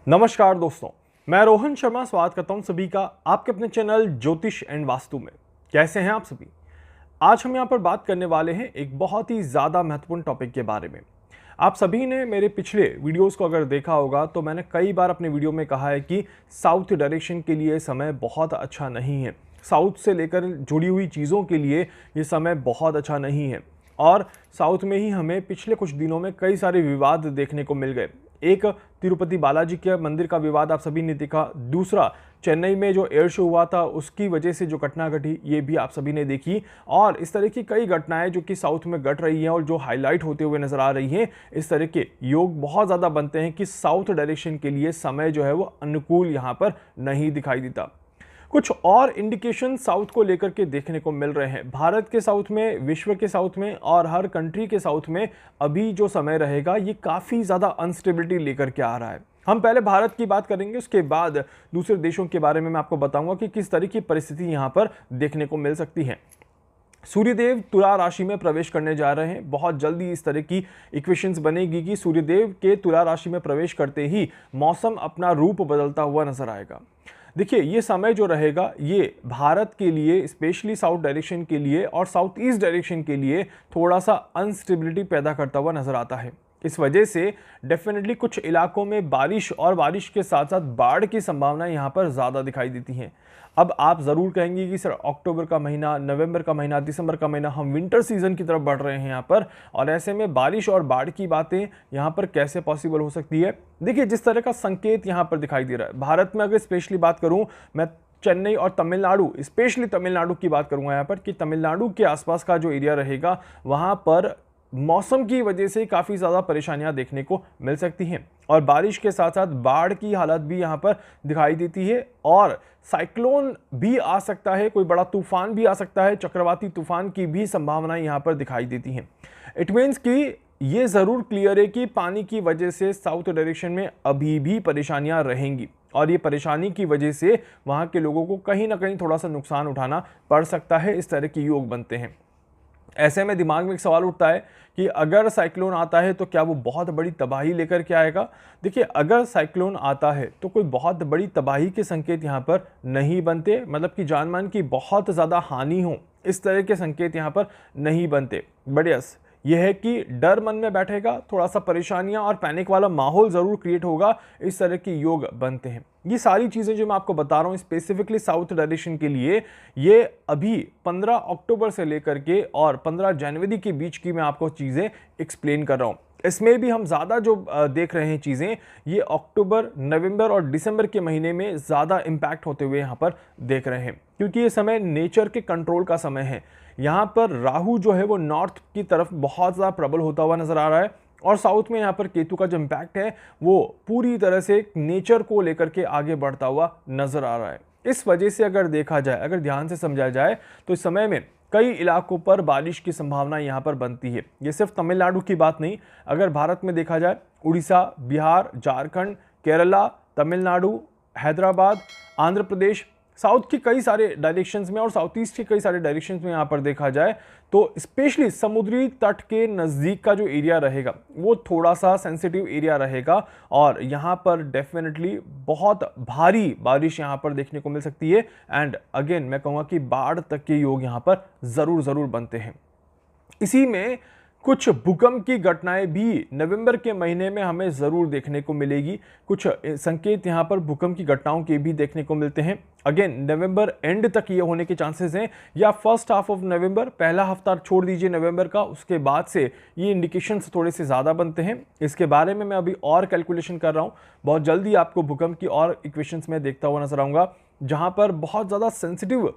नमस्कार दोस्तों, मैं रोहन शर्मा स्वागत करता हूं सभी का आपके अपने चैनल ज्योतिष एंड वास्तु में। कैसे हैं आप सभी? आज हम यहां पर बात करने वाले हैं एक बहुत ही ज़्यादा महत्वपूर्ण टॉपिक के बारे में। आप सभी ने मेरे पिछले वीडियोस को अगर देखा होगा तो मैंने कई बार अपने वीडियो में कहा है कि साउथ डायरेक्शन के लिए समय बहुत अच्छा नहीं है। साउथ से लेकर जुड़ी हुई चीज़ों के लिए ये समय बहुत अच्छा नहीं है। और साउथ में ही हमें पिछले कुछ दिनों में कई सारे विवाद देखने को मिल गए। एक तिरुपति बालाजी के मंदिर का विवाद आप सभी ने देखा, दूसरा चेन्नई में जो एयर शो हुआ था उसकी वजह से जो घटना घटी ये भी आप सभी ने देखी। और इस तरह की कई घटनाएं जो कि साउथ में घट रही हैं और जो हाईलाइट होते हुए नजर आ रही हैं, इस तरह के योग बहुत ज़्यादा बनते हैं कि साउथ डायरेक्शन के लिए समय जो है वो अनुकूल यहाँ पर नहीं दिखाई देता। कुछ और इंडिकेशन साउथ को लेकर के देखने को मिल रहे हैं। भारत के साउथ में, विश्व के साउथ में और हर कंट्री के साउथ में अभी जो समय रहेगा ये काफ़ी ज़्यादा अनस्टेबिलिटी लेकर के आ रहा है। हम पहले भारत की बात करेंगे, उसके बाद दूसरे देशों के बारे में मैं आपको बताऊंगा कि किस तरह की परिस्थिति यहाँ पर देखने को मिल सकती है। सूर्यदेव तुला राशि में प्रवेश करने जा रहे हैं। बहुत जल्दी इस तरह की इक्वेशंस बनेगी कि सूर्यदेव के तुला राशि में प्रवेश करते ही मौसम अपना रूप बदलता हुआ नजर आएगा। देखिए, ये समय जो रहेगा ये भारत के लिए, स्पेशली साउथ डायरेक्शन के लिए और साउथ ईस्ट डायरेक्शन के लिए थोड़ा सा अनस्टेबिलिटी पैदा करता हुआ नजर आता है। इस वजह से डेफिनेटली कुछ इलाकों में बारिश और बारिश के साथ साथ बाढ़ की संभावना यहाँ पर ज़्यादा दिखाई देती हैं। अब आप ज़रूर कहेंगे कि सर अक्टूबर का महीना, नवंबर का महीना, दिसंबर का महीना, हम विंटर सीजन की तरफ बढ़ रहे हैं यहाँ पर, और ऐसे में बारिश और बाढ़ की बातें यहाँ पर कैसे पॉसिबल हो सकती है? देखिए, जिस तरह का संकेत यहाँ पर दिखाई दे रहा है, भारत में अगर स्पेशली बात करूँ मैं, चेन्नई और तमिलनाडु, स्पेशली तमिलनाडु की बात करूँगा यहाँ पर, कि तमिलनाडु के आसपास का जो एरिया रहेगा वहाँ पर मौसम की वजह से काफ़ी ज़्यादा परेशानियां देखने को मिल सकती हैं और बारिश के साथ साथ बाढ़ की हालत भी यहां पर दिखाई देती है और साइक्लोन भी आ सकता है, कोई बड़ा तूफान भी आ सकता है, चक्रवाती तूफान की भी संभावनाएं यहां पर दिखाई देती हैं। इट मीन्स कि ये ज़रूर क्लियर है कि पानी की वजह से साउथ डायरेक्शन में अभी भी परेशानियां रहेंगी और ये परेशानी की वजह से वहाँ के लोगों को कहीं ना कहीं थोड़ा सा नुकसान उठाना पड़ सकता है। इस तरह के योग बनते हैं। ऐसे में दिमाग में एक सवाल उठता है कि अगर साइक्लोन आता है तो क्या वो बहुत बड़ी तबाही लेकर के आएगा? देखिए, अगर साइक्लोन आता है तो कोई बहुत बड़ी तबाही के संकेत यहाँ पर नहीं बनते, मतलब कि जानमान की बहुत ज़्यादा हानि हो, इस तरह के संकेत यहाँ पर नहीं बनते। बट यस, यह है कि डर मन में बैठेगा, थोड़ा सा परेशानियां और पैनिक वाला माहौल ज़रूर क्रिएट होगा, इस तरह के योग बनते हैं। ये सारी चीज़ें जो मैं आपको बता रहा हूँ स्पेसिफिकली साउथ डायरेक्शन के लिए, ये अभी 15 अक्टूबर से लेकर के और 15 जनवरी के बीच की मैं आपको चीज़ें एक्सप्लेन कर रहा हूँ। इसमें भी हम ज़्यादा जो देख रहे हैं चीज़ें, ये अक्टूबर, नवंबर और दिसंबर के महीने में ज़्यादा इम्पैक्ट होते हुए यहाँ पर देख रहे हैं, क्योंकि ये समय नेचर के कंट्रोल का समय है। यहाँ पर राहु जो है वो नॉर्थ की तरफ बहुत ज़्यादा प्रबल होता हुआ नजर आ रहा है और साउथ में यहाँ पर केतु का जो इम्पैक्ट है वो पूरी तरह से नेचर को लेकर के आगे बढ़ता हुआ नजर आ रहा है। इस वजह से अगर देखा जाए, अगर ध्यान से समझा जाए तो इस समय में कई इलाकों पर बारिश की संभावना यहाँ पर बनती है। ये सिर्फ तमिलनाडु की बात नहीं, अगर भारत में देखा जाए उड़ीसा, बिहार, झारखंड, केरला, तमिलनाडु, हैदराबाद, आंध्र प्रदेश, साउथ के कई सारे डायरेक्शंस में और साउथ ईस्ट के कई सारे डायरेक्शंस में यहाँ पर देखा जाए तो स्पेशली समुद्री तट के नज़दीक का जो एरिया रहेगा वो थोड़ा सा सेंसिटिव एरिया रहेगा और यहाँ पर डेफिनेटली बहुत भारी बारिश यहाँ पर देखने को मिल सकती है। एंड अगेन मैं कहूँगा कि बाढ़ तक के योग यहाँ पर ज़रूर बनते हैं। इसी में कुछ भूकंप की घटनाएं भी नवंबर के महीने में हमें ज़रूर देखने को मिलेगी। कुछ संकेत यहाँ पर भूकंप की घटनाओं के भी देखने को मिलते हैं। अगेन नवंबर एंड तक ये होने के चांसेस हैं या फर्स्ट हाफ ऑफ नवंबर, पहला हफ्ता छोड़ दीजिए नवंबर का, उसके बाद से ये इंडिकेशंस थोड़े से ज़्यादा बनते हैं। इसके बारे में मैं अभी और कैलकुलेशन कर रहा हूँ। बहुत जल्दी आपको भूकंप की और इक्वेशंस में देखता हुआ नजर आऊँगा जहाँ पर बहुत ज़्यादा सेंसिटिव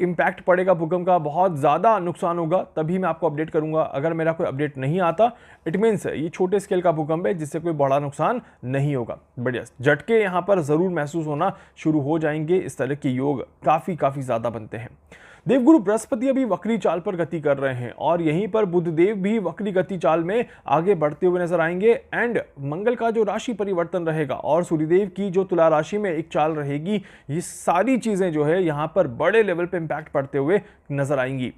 इम्पैक्ट पड़ेगा भूकंप का, बहुत ज़्यादा नुकसान होगा, तभी मैं आपको अपडेट करूंगा। अगर मेरा कोई अपडेट नहीं आता, इट मीन्स ये छोटे स्केल का भूकंप है जिससे कोई बड़ा नुकसान नहीं होगा। बढ़िया, झटके यहाँ पर ज़रूर महसूस होना शुरू हो जाएंगे। इस तरह के योग काफ़ी ज़्यादा बनते हैं। देवगुरु बृहस्पति अभी वक्री चाल पर गति कर रहे हैं और यहीं पर बुधदेव भी वक्री गति चाल में आगे बढ़ते हुए नजर आएंगे। एंड मंगल का जो राशि परिवर्तन रहेगा और सूर्यदेव की जो तुला राशि में एक चाल रहेगी, ये सारी चीजें जो है यहाँ पर बड़े लेवल पे इंपैक्ट पड़ते हुए नजर आएंगी।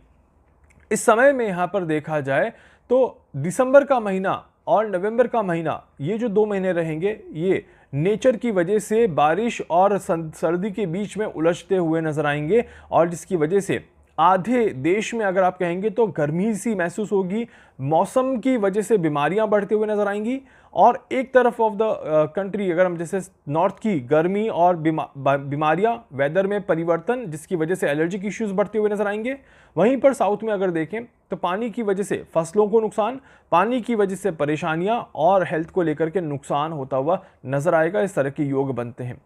इस समय में यहाँ पर देखा जाए तो दिसंबर का महीना और नवंबर का महीना, ये जो 2 महीने रहेंगे, ये नेचर की वजह से बारिश और सर्दी के बीच में उलझते हुए नजर आएंगे, और जिसकी वजह से आधे देश में अगर आप कहेंगे तो गर्मी सी महसूस होगी, मौसम की वजह से बीमारियां बढ़ते हुए नजर आएंगी। और एक तरफ ऑफ द कंट्री अगर हम जैसे नॉर्थ की गर्मी और बीमारियां, वेदर में परिवर्तन जिसकी वजह से एलर्जिक इश्यूज बढ़ते हुए नजर आएंगे, वहीं पर साउथ में अगर देखें तो पानी की वजह से फसलों को नुकसान, पानी की वजह से परेशानियां और हेल्थ को लेकर के नुकसान होता हुआ नजर आएगा। इस तरह के योग बनते हैं।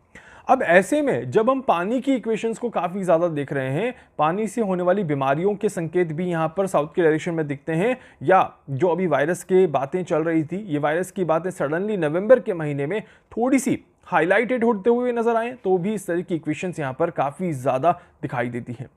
अब ऐसे में जब हम पानी की इक्वेशंस को काफ़ी ज़्यादा देख रहे हैं, पानी से होने वाली बीमारियों के संकेत भी यहाँ पर साउथ के डायरेक्शन में दिखते हैं, या जो अभी वायरस की बातें चल रही थी, ये वायरस की बातें सडनली नवंबर के महीने में थोड़ी सी हाईलाइटेड होते हुए नजर आए, तो भी इस तरह की इक्वेशंस यहाँ पर काफ़ी ज़्यादा दिखाई देती हैं।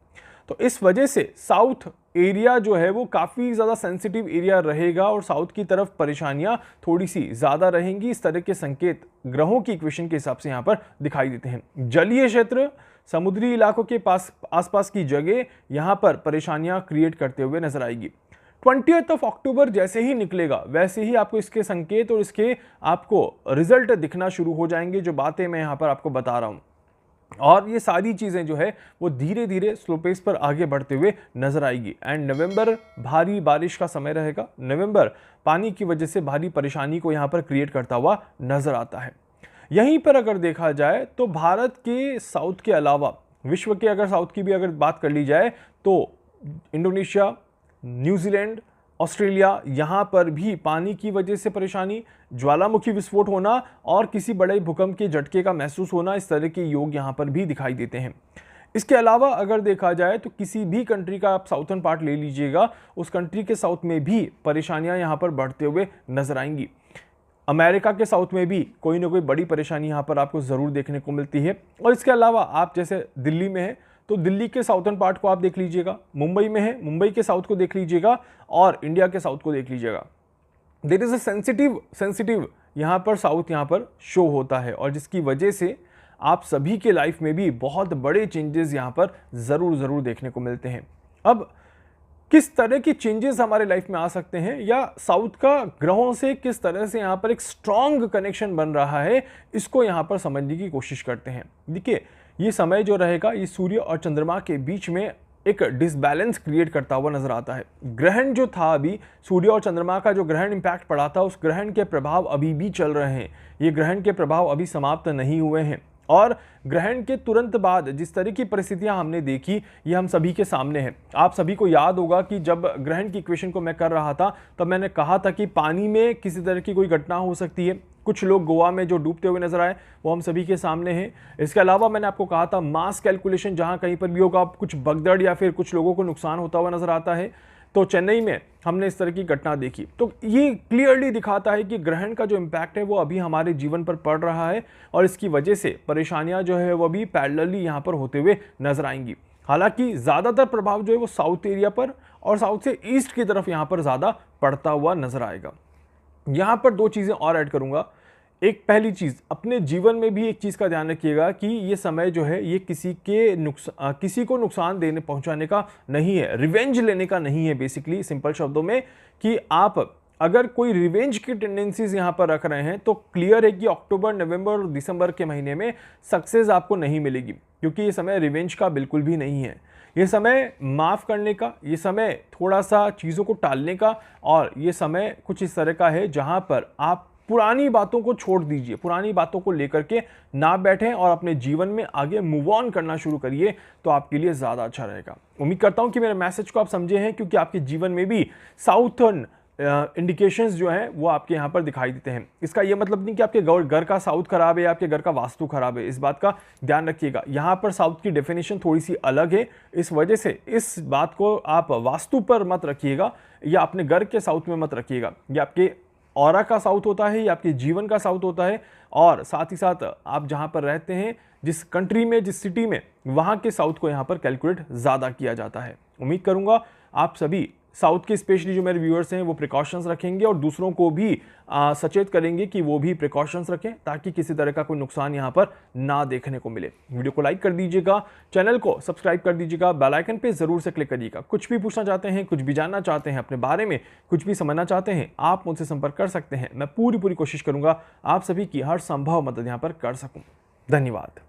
तो इस वजह से साउथ एरिया जो है वो काफ़ी ज़्यादा सेंसिटिव एरिया रहेगा और साउथ की तरफ परेशानियां थोड़ी सी ज़्यादा रहेंगी। इस तरह के संकेत ग्रहों की इक्वेशन के हिसाब से यहाँ पर दिखाई देते हैं। जलीय क्षेत्र, समुद्री इलाकों के पास आसपास की जगह यहाँ पर परेशानियां क्रिएट करते हुए नजर आएगी। 20th ऑफ अक्टूबर जैसे ही निकलेगा वैसे ही आपको इसके संकेत और इसके आपको रिजल्ट दिखना शुरू हो जाएंगे, जो बातें मैं यहाँ पर आपको बता रहा हूँ। और ये सारी चीज़ें जो है वो धीरे धीरे स्लो पेस पर आगे बढ़ते हुए नजर आएगी। एंड नवंबर भारी बारिश का समय रहेगा। नवंबर पानी की वजह से भारी परेशानी को यहाँ पर क्रिएट करता हुआ नजर आता है। यहीं पर अगर देखा जाए तो भारत के साउथ के अलावा विश्व के अगर साउथ की भी अगर बात कर ली जाए तो इंडोनेशिया, न्यूजीलैंड, ऑस्ट्रेलिया, यहाँ पर भी पानी की वजह से परेशानी, ज्वालामुखी विस्फोट होना और किसी बड़े भूकंप के झटके का महसूस होना, इस तरह के योग यहाँ पर भी दिखाई देते हैं। इसके अलावा अगर देखा जाए तो किसी भी कंट्री का आप साउथर्न पार्ट ले लीजिएगा, उस कंट्री के साउथ में भी परेशानियां यहाँ पर बढ़ते हुए नजर आएंगी। अमेरिका के साउथ में भी कोई ना कोई बड़ी परेशानी यहाँ पर आपको ज़रूर देखने को मिलती है। और इसके अलावा आप जैसे दिल्ली में है तो दिल्ली के साउथर्न पार्ट को आप देख लीजिएगा, मुंबई में है मुंबई के साउथ को देख लीजिएगा, और इंडिया के साउथ को देख लीजिएगा। देयर इज अ सेंसिटिव यहाँ पर साउथ यहाँ पर शो होता है, और जिसकी वजह से आप सभी के लाइफ में भी बहुत बड़े चेंजेस यहाँ पर ज़रूर देखने को मिलते हैं। अब किस तरह की चेंजेस हमारे लाइफ में आ सकते हैं, या साउथ का ग्रहों से किस तरह से यहाँ पर एक स्ट्रॉन्ग कनेक्शन बन रहा है, इसको यहाँ पर समझने की कोशिश करते हैं। देखिए, ये समय जो रहेगा ये सूर्य और चंद्रमा के बीच में एक डिसबैलेंस क्रिएट करता हुआ नजर आता है। ग्रहण जो था, अभी सूर्य और चंद्रमा का जो ग्रहण इंपैक्ट पड़ा था, उस ग्रहण के प्रभाव अभी भी चल रहे हैं। ये ग्रहण के प्रभाव अभी समाप्त नहीं हुए हैं, और ग्रहण के तुरंत बाद जिस तरह की परिस्थितियां हमने देखी ये हम सभी के सामने है। आप सभी को याद होगा कि जब ग्रहण की इक्वेशन को मैं कर रहा था तब मैंने कहा था कि पानी में किसी तरह की कोई घटना हो सकती है। कुछ लोग गोवा में जो डूबते हुए नजर आए वो हम सभी के सामने हैं। इसके अलावा मैंने आपको कहा था मास कैलकुलेशन जहां कहीं पर भी होगा कुछ भगदड़ या फिर कुछ लोगों को नुकसान होता हुआ नजर आता है। तो चेन्नई में हमने इस तरह की घटना देखी। तो ये क्लियरली दिखाता है कि ग्रहण का जो इम्पैक्ट है वो अभी हमारे जीवन पर पड़ रहा है, और इसकी वजह से परेशानियां जो है वो भी पैरेलली यहाँ पर होते हुए नजर आएंगी। हालांकि ज़्यादातर प्रभाव जो है वो साउथ एरिया पर और साउथ से ईस्ट की तरफ यहाँ पर ज़्यादा पड़ता हुआ नजर आएगा। यहाँ पर दो चीज़ें और ऐड करूँगा। एक पहली चीज़, अपने जीवन में भी एक चीज़ का ध्यान रखिएगा कि ये समय जो है ये किसी को नुकसान देने पहुंचाने का नहीं है, रिवेंज लेने का नहीं है। बेसिकली सिंपल शब्दों में कि आप अगर कोई रिवेंज की टेंडेंसीज यहाँ पर रख रहे हैं तो क्लियर है कि अक्टूबर, नवंबर और दिसंबर के महीने में सक्सेस आपको नहीं मिलेगी, क्योंकि ये समय रिवेंज का बिल्कुल भी नहीं है। ये समय माफ़ करने का, ये समय थोड़ा सा चीज़ों को टालने का, और ये समय कुछ इस तरह का है जहाँ पर आप पुरानी बातों को छोड़ दीजिए, पुरानी बातों को लेकर के ना बैठें और अपने जीवन में आगे मूव ऑन करना शुरू करिए, तो आपके लिए ज़्यादा अच्छा रहेगा। उम्मीद करता हूं कि मेरे मैसेज को आप समझे हैं, क्योंकि आपके जीवन में भी साउथर्न इंडिकेशंस जो हैं वो आपके यहाँ पर दिखाई देते हैं। इसका ये मतलब नहीं कि आपके घर का साउथ खराब है या आपके घर का वास्तु खराब है, इस बात का ध्यान रखिएगा। यहाँ पर साउथ की डेफिनेशन थोड़ी सी अलग है, इस वजह से इस बात को आप वास्तु पर मत रखिएगा या अपने घर के साउथ में मत रखिएगा। ये आपके ऑरा का साउथ होता है, या आपके जीवन का साउथ होता है, और साथ ही साथ आप जहां पर रहते हैं, जिस कंट्री में, जिस सिटी में, वहां के साउथ को यहां पर कैलकुलेट ज़्यादा किया जाता है। उम्मीद करूंगा आप सभी साउथ के स्पेशली जो मेरे व्यूअर्स हैं वो प्रिकॉशंस रखेंगे और दूसरों को भी सचेत करेंगे कि वो भी प्रिकॉशंस रखें ताकि किसी तरह का कोई नुकसान यहाँ पर ना देखने को मिले। वीडियो को लाइक कर दीजिएगा, चैनल को सब्सक्राइब कर दीजिएगा, बेल आइकन पे जरूर से क्लिक करिएगा। कुछ भी पूछना चाहते हैं, कुछ भी जानना चाहते हैं, अपने बारे में कुछ भी समझना चाहते हैं, आप मुझसे संपर्क कर सकते हैं। मैं पूरी कोशिश करूंगा आप सभी की हर संभव मदद यहाँ पर कर सकूं। धन्यवाद।